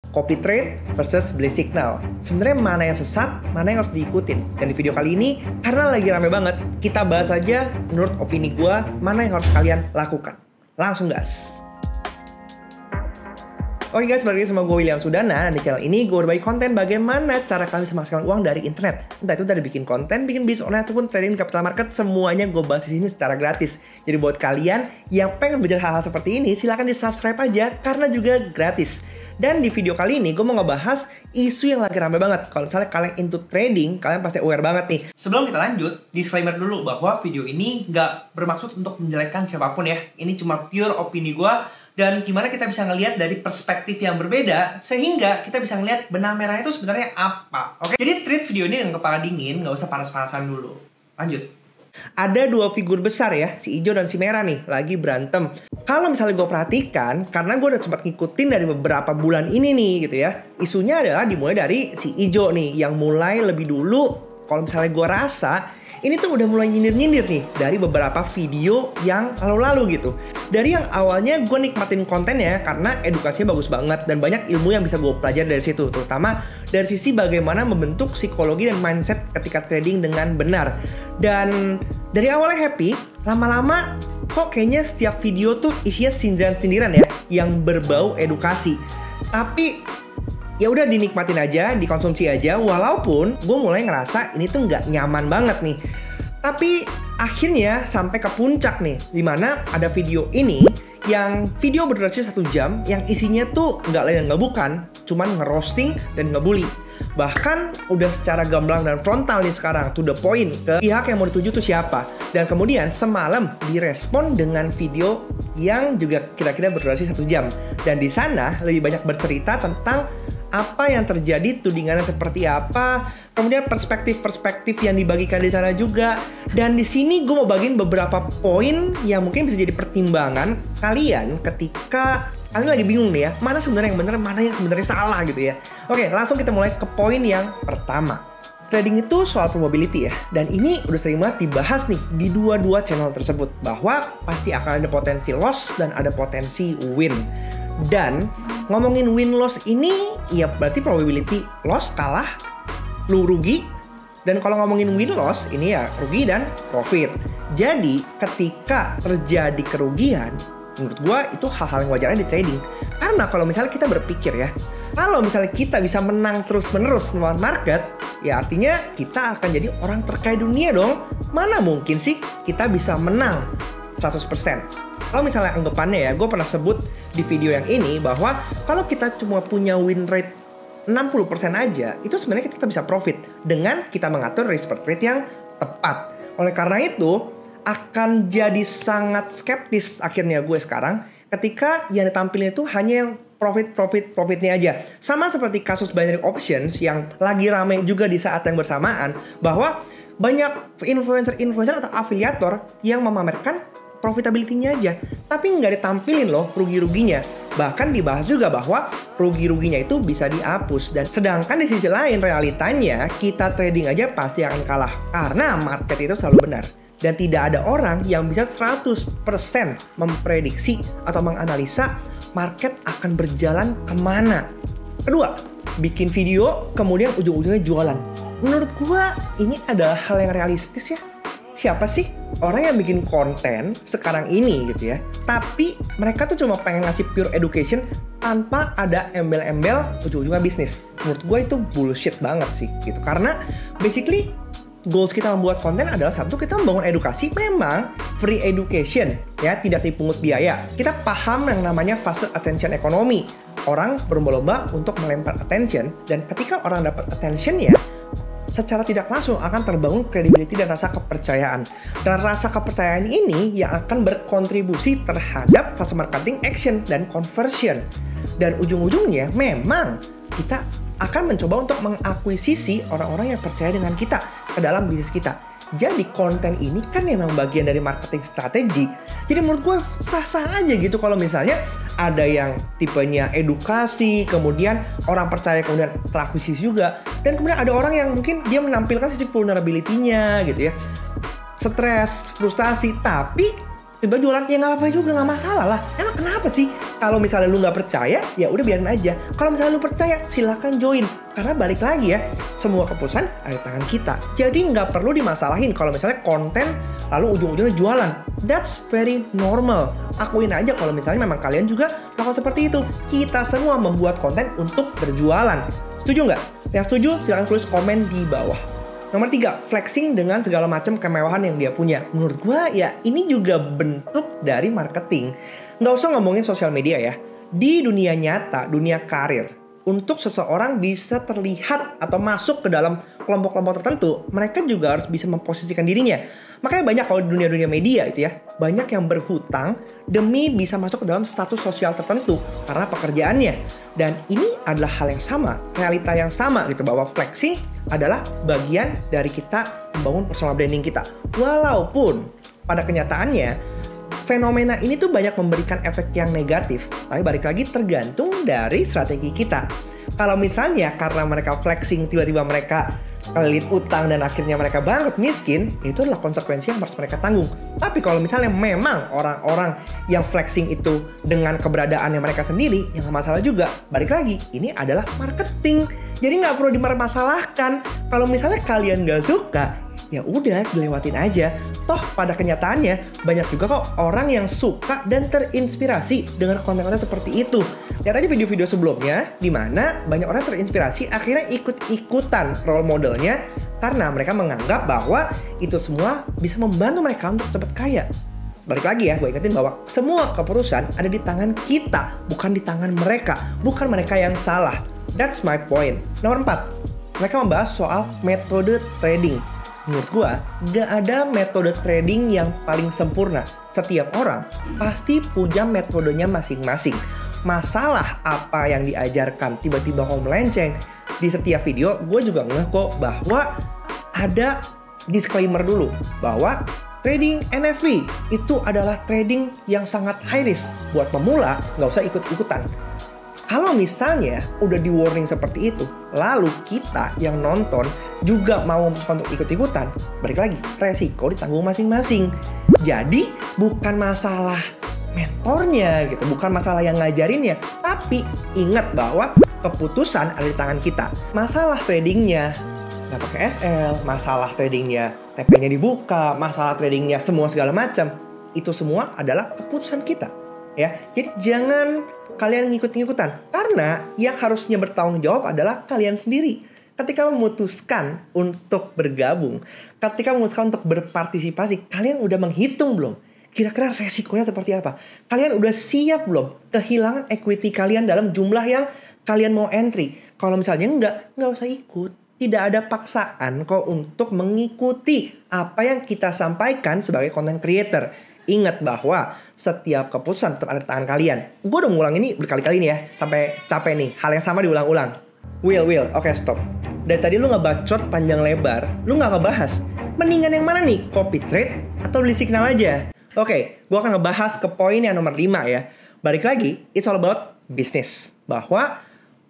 Copy trade versus beli signal. Sebenarnya mana yang sesat, mana yang harus diikutin. Dan di video kali ini, karena lagi rame banget, kita bahas aja menurut opini gue, mana yang harus kalian lakukan. Langsung gas. Oke guys, balik lagi sama gue William Sudana. Dan di channel ini gue berbagi konten bagaimana cara kalian bisa menghasilkan uang dari internet. Entah itu dari bikin konten, bikin bisnis online, ataupun trading di capital market, semuanya gue bahas di sini secara gratis. Jadi buat kalian yang pengen belajar hal-hal seperti ini, silahkan di subscribe aja, karena juga gratis. Dan di video kali ini gue mau ngebahas isu yang lagi rame banget. Kalau misalnya kalian into trading, kalian pasti aware banget nih. Sebelum kita lanjut, disclaimer dulu bahwa video ini nggak bermaksud untuk menjelekkan siapapun ya. Ini cuma pure opini gue. Dan gimana kita bisa ngelihat dari perspektif yang berbeda, sehingga kita bisa ngelihat benang merah itu sebenarnya apa. Oke? Jadi treat video ini dengan kepala dingin, nggak usah panas-panasan dulu. Lanjut. Ada dua figur besar ya, si hijau dan si merah nih, lagi berantem. Kalau misalnya gue perhatikan, karena gue udah sempat ngikutin dari beberapa bulan ini nih gitu ya. Isunya adalah dimulai dari si hijau nih, yang mulai lebih dulu. Kalau misalnya gue rasa, ini tuh udah mulai nyindir-nyindir nih dari beberapa video yang lalu-lalu gitu. Dari yang awalnya gue nikmatin kontennya karena edukasinya bagus banget dan banyak ilmu yang bisa gue pelajari dari situ. Terutama dari sisi bagaimana membentuk psikologi dan mindset ketika trading dengan benar. Dan dari awalnya happy, lama-lama kok kayaknya setiap video tuh isinya sindiran-sindiran ya yang berbau edukasi. Tapi ya udah dinikmatin aja, dikonsumsi aja, walaupun gue mulai ngerasa ini tuh nggak nyaman banget nih. Tapi akhirnya sampai ke puncak nih, dimana ada video ini yang video berdurasi 1 jam yang isinya tuh nggak lain nggak bukan, cuman ngerosting dan ngebully. Bahkan udah secara gamblang dan frontal nih sekarang, to the point, ke pihak yang mau dituju tuh siapa. Dan kemudian semalam direspon dengan video yang juga kira-kira berdurasi 1 jam. Dan di sana lebih banyak bercerita tentang apa yang terjadi, tudingannya seperti apa, kemudian perspektif-perspektif yang dibagikan di sana juga. Dan di sini gue mau bagiin beberapa poin yang mungkin bisa jadi pertimbangan kalian ketika kalian lagi bingung nih ya, mana sebenarnya yang benar, mana yang sebenarnya salah gitu ya. Oke, langsung kita mulai ke poin yang pertama. Trading itu soal probability ya, dan ini udah sering banget dibahas nih di dua-dua channel tersebut, bahwa pasti akan ada potensi loss dan ada potensi win. Dan ngomongin win-loss ini, ya berarti probability loss kalah, lu rugi. Dan kalau ngomongin win-loss, ini ya rugi dan profit. Jadi ketika terjadi kerugian, menurut gua itu hal-hal yang wajarnya di trading. Karena kalau misalnya kita berpikir ya, kalau misalnya kita bisa menang terus-menerus melawan market, ya artinya kita akan jadi orang terkaya dunia dong. Mana mungkin sih kita bisa menang 100%. Kalau misalnya anggapannya ya, gue pernah sebut di video yang ini bahwa kalau kita cuma punya win rate 60% aja, itu sebenarnya kita bisa profit dengan kita mengatur risk per trade yang tepat. Oleh karena itu, akan jadi sangat skeptis akhirnya gue sekarang ketika yang ditampilin itu hanya yang profitnya aja. Sama seperti kasus binary options yang lagi rame juga di saat yang bersamaan, bahwa banyak influencer atau afiliator yang memamerkan profitability-nya aja, tapi nggak ditampilin loh rugi-ruginya. Bahkan dibahas juga bahwa rugi-ruginya itu bisa dihapus. Dan sedangkan di sisi lain realitanya, kita trading aja pasti akan kalah karena market itu selalu benar. Dan tidak ada orang yang bisa 100% memprediksi atau menganalisa market akan berjalan kemana. Kedua, bikin video kemudian ujung-ujungnya jualan. Menurut gua ini adalah hal yang realistis ya. Siapa sih orang yang bikin konten sekarang ini gitu ya, tapi mereka tuh cuma pengen ngasih pure education tanpa ada embel-embel ujung-ujungnya bisnis. Menurut gue itu bullshit banget sih gitu. Karena basically goals kita membuat konten adalah satu, kita membangun edukasi, memang free education ya, tidak dipungut biaya. Kita paham yang namanya fase attention economy. Orang berlomba-lomba untuk melempar attention, dan ketika orang dapat attention ya, secara tidak langsung akan terbangun credibility dan rasa kepercayaan. Dan rasa kepercayaan ini yang akan berkontribusi terhadap fase marketing action dan conversion. Dan ujung-ujungnya memang kita akan mencoba untuk mengakuisisi orang-orang yang percaya dengan kita ke dalam bisnis kita. Jadi konten ini kan memang bagian dari marketing strategi. Jadi menurut gue sah-sah aja gitu kalau misalnya ada yang tipenya edukasi, kemudian orang percaya, kemudian terakuisisi juga. Dan kemudian ada orang yang mungkin dia menampilkan sisi vulnerability-nya gitu ya. Stres, frustasi, tapi tiba jualan ya nggak apa-apa juga, nggak masalah lah. Emang kenapa sih Kalau misalnya lu nggak percaya, ya udah biarin aja. Kalau misalnya lu percaya, silakan join. Karena balik lagi ya, semua keputusan ada di tangan kita. Jadi nggak perlu dimasalahin kalau misalnya konten lalu ujung-ujungnya jualan. That's very normal. Akuin aja kalau misalnya memang kalian juga melakukan seperti itu. Kita semua membuat konten untuk berjualan. Setuju nggak? Yang setuju silahkan tulis komen di bawah. Nomor 3, flexing dengan segala macam kemewahan yang dia punya. Menurut gua ya ini juga bentuk dari marketing. Nggak usah ngomongin sosial media ya. Di dunia nyata, dunia karir, untuk seseorang bisa terlihat atau masuk ke dalam kelompok-kelompok tertentu, mereka juga harus bisa memposisikan dirinya. Makanya banyak kalau di dunia-dunia media itu ya, banyak yang berhutang demi bisa masuk ke dalam status sosial tertentu karena pekerjaannya. Dan ini adalah hal yang sama, realita yang sama gitu, bahwa flexing adalah bagian dari kita membangun personal branding kita. Walaupun pada kenyataannya fenomena ini tuh banyak memberikan efek yang negatif. Tapi balik lagi tergantung dari strategi kita. Kalau misalnya karena mereka flexing tiba-tiba mereka kelilit utang dan akhirnya mereka bangkrut miskin, itu adalah konsekuensi yang harus mereka tanggung. Tapi kalau misalnya memang orang-orang yang flexing itu dengan keberadaannya mereka sendiri, yang gak masalah juga. Balik lagi, ini adalah marketing. Jadi nggak perlu dipermasalahkan. Kalau misalnya kalian nggak suka, ya udah dilewatin aja. Toh pada kenyataannya banyak juga kok orang yang suka dan terinspirasi dengan konten-konten seperti itu. Lihat aja video-video sebelumnya di mana banyak orang terinspirasi akhirnya ikut-ikutan role modelnya karena mereka menganggap bahwa itu semua bisa membantu mereka untuk cepat kaya. Balik lagi ya, gue ingetin bahwa semua keputusan ada di tangan kita, bukan di tangan mereka. Bukan mereka yang salah. That's my point. Nomor 4, mereka membahas soal metode trading. Menurut gua, gak ada metode trading yang paling sempurna. Setiap orang pasti punya metodenya masing-masing. Masalah apa yang diajarkan tiba-tiba kok melenceng. Di setiap video, gue juga ngeh kok bahwa ada disclaimer dulu. Bahwa trading NFT itu adalah trading yang sangat high risk. Buat pemula, gak usah ikut-ikutan. Kalau misalnya udah di warning seperti itu, lalu kita yang nonton juga mau untuk ikut-ikutan, balik lagi, resiko ditanggung masing-masing. Jadi bukan masalah mentornya gitu, bukan masalah yang ngajarinnya, tapi ingat bahwa keputusan ada di tangan kita. Masalah tradingnya nggak pakai SL, masalah tradingnya TP-nya dibuka, masalah tradingnya semua segala macam, itu semua adalah keputusan kita. Ya, jadi jangan kalian ngikut-ngikutan, karena yang harusnya bertanggung jawab adalah kalian sendiri. Ketika memutuskan untuk bergabung, ketika memutuskan untuk berpartisipasi, kalian udah menghitung belum? Kira-kira resikonya seperti apa? Kalian udah siap belum kehilangan equity kalian dalam jumlah yang kalian mau entry? Kalau misalnya nggak usah ikut. Tidak ada paksaan kok untuk mengikuti apa yang kita sampaikan sebagai content creator. Ingat bahwa setiap keputusan tetap ada di tangan kalian. Gue udah ngulang ini berkali-kali nih ya, sampai capek nih. Hal yang sama diulang-ulang. Will, oke stop. Dari tadi lu ngebacot panjang lebar, lu gak ngebahas. Mendingan yang mana nih? Copy trade atau beli signal aja? Oke, gue akan ngebahas ke poin yang nomor 5 ya. Balik lagi, it's all about business. Bahwa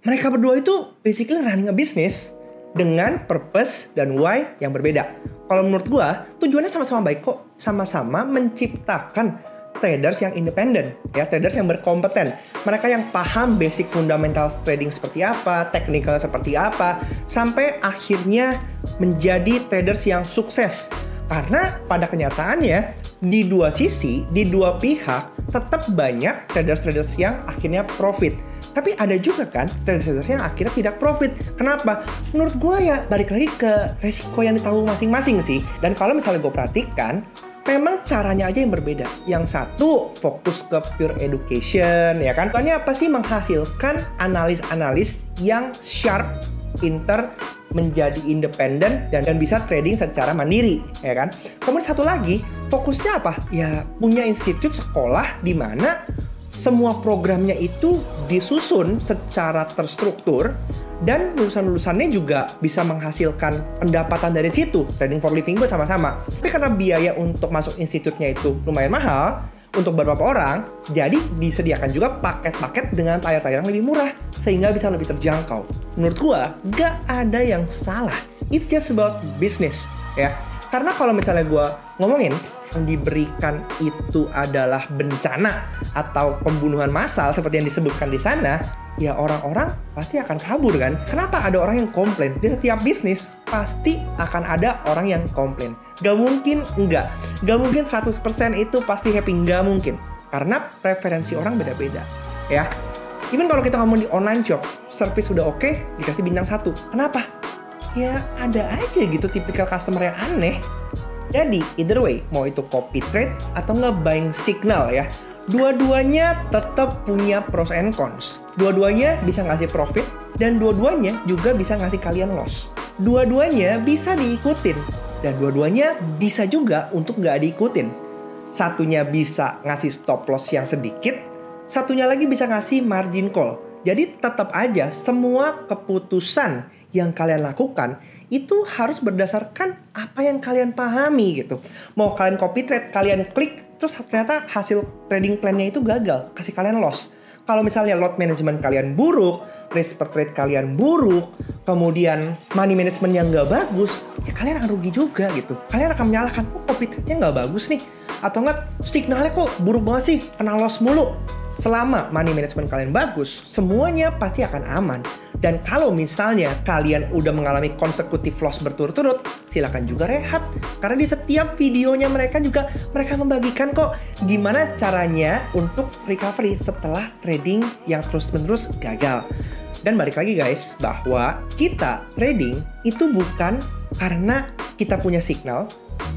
mereka berdua itu basically running a business dengan purpose dan why yang berbeda. Kalau menurut gua, tujuannya sama-sama baik kok. Sama-sama menciptakan traders yang independen, ya, traders yang berkompeten. Mereka yang paham basic fundamental trading seperti apa, technical seperti apa, sampai akhirnya menjadi traders yang sukses. Karena pada kenyataannya, di dua sisi, di dua pihak, tetap banyak traders-traders yang akhirnya profit. Tapi ada juga kan traders yang akhirnya tidak profit. Kenapa? Menurut gue ya balik lagi ke resiko yang ditanggung masing-masing sih. Dan kalau misalnya gue perhatikan, memang caranya aja yang berbeda. Yang satu fokus ke pure education, ya kan? Soalnya apa sih menghasilkan analis-analis yang sharp, pinter, menjadi independen dan bisa trading secara mandiri, ya kan? Kemudian satu lagi, fokusnya apa? Ya punya institut sekolah di mana semua programnya itu disusun secara terstruktur dan lulusan-lulusannya juga bisa menghasilkan pendapatan dari situ. Trading for living gue sama-sama. Tapi karena biaya untuk masuk institutnya itu lumayan mahal untuk beberapa orang, jadi disediakan juga paket-paket dengan layar-layar yang lebih murah sehingga bisa lebih terjangkau. Menurut gue, gak ada yang salah. It's just about business, ya. Karena kalau misalnya gue ngomongin, yang diberikan itu adalah bencana atau pembunuhan massal seperti yang disebutkan di sana, ya orang-orang pasti akan kabur kan. Kenapa ada orang yang komplain? Di setiap bisnis pasti akan ada orang yang komplain. Gak mungkin enggak. Gak mungkin 100% itu pasti happy. Gak mungkin. Karena preferensi orang beda-beda. Ya. Even kalau kita ngomong di online shop, service udah oke, dikasih bintang 1. Kenapa? Ya ada aja gitu tipikal customer yang aneh. Jadi either way, mau itu copy trade atau nge-buying signal ya, dua-duanya tetap punya pros and cons. Dua-duanya bisa ngasih profit dan dua-duanya juga bisa ngasih kalian loss. Dua-duanya bisa diikutin dan dua-duanya bisa juga untuk nggak diikutin. Satunya bisa ngasih stop loss yang sedikit, satunya lagi bisa ngasih margin call. Jadi tetap aja semua keputusan yang kalian lakukan itu harus berdasarkan apa yang kalian pahami gitu. Mau kalian copy trade, kalian klik, terus ternyata hasil trading plan-nya itu gagal, kasih kalian loss. Kalau misalnya lot management kalian buruk, risk per trade kalian buruk, kemudian money management yang nggak bagus, ya kalian akan rugi juga gitu. Kalian akan menyalahkan, copy trade-nya nggak bagus nih. Atau nggak, signalnya kok buruk banget sih, kena loss mulu. Selama money management kalian bagus, semuanya pasti akan aman. Dan kalau misalnya kalian udah mengalami consecutive loss berturut-turut, silakan juga rehat. Karena di setiap videonya mereka membagikan kok gimana caranya untuk recovery setelah trading yang terus-menerus gagal. Dan balik lagi guys, bahwa kita trading itu bukan karena kita punya signal,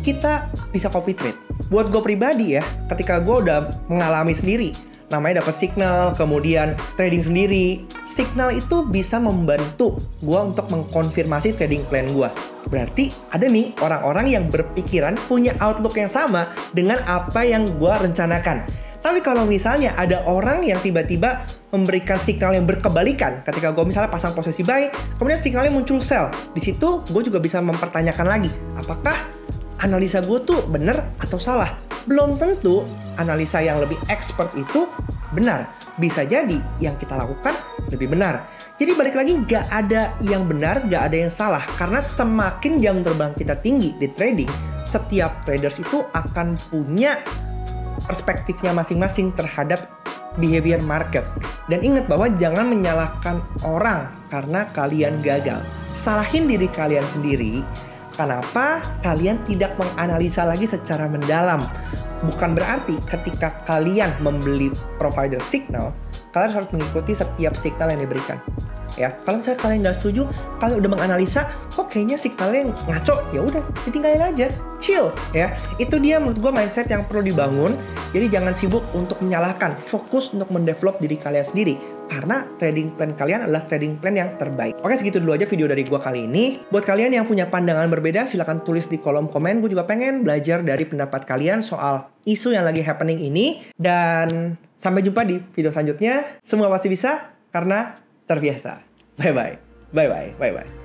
kita bisa copy trade. Buat gue pribadi ya, ketika gue udah mengalami sendiri, namanya dapat signal, kemudian trading sendiri. Signal itu bisa membantu gue untuk mengkonfirmasi trading plan gue. Berarti ada nih orang-orang yang berpikiran punya outlook yang sama dengan apa yang gue rencanakan. Tapi kalau misalnya ada orang yang tiba-tiba memberikan signal yang berkebalikan, ketika gue misalnya pasang posisi buy, kemudian signalnya muncul sell, di situ gue juga bisa mempertanyakan lagi, apakah analisa gue tuh benar atau salah? Belum tentu analisa yang lebih expert itu benar. Bisa jadi yang kita lakukan lebih benar. Jadi balik lagi, gak ada yang benar, gak ada yang salah. Karena semakin jam terbang kita tinggi di trading, setiap traders itu akan punya perspektifnya masing-masing terhadap behavior market. Dan ingat bahwa jangan menyalahkan orang karena kalian gagal. Salahin diri kalian sendiri. Kenapa kalian tidak menganalisa lagi secara mendalam? Bukan berarti ketika kalian membeli provider signal, kalian harus mengikuti setiap signal yang diberikan. Ya, kalau misalnya kalian nggak setuju, kalian udah menganalisa, kok kayaknya signalnya ngaco, ya udah, ditinggalin aja, chill, ya. Itu dia menurut gue mindset yang perlu dibangun. Jadi jangan sibuk untuk menyalahkan, fokus untuk mendevelop diri kalian sendiri. Karena trading plan kalian adalah trading plan yang terbaik. Oke, segitu dulu aja video dari gue kali ini. Buat kalian yang punya pandangan berbeda, silahkan tulis di kolom komen. Gue juga pengen belajar dari pendapat kalian soal isu yang lagi happening ini. Dan sampai jumpa di video selanjutnya. Semua pasti bisa, karena terbiasa. Bye-bye. Bye-bye. Bye-bye.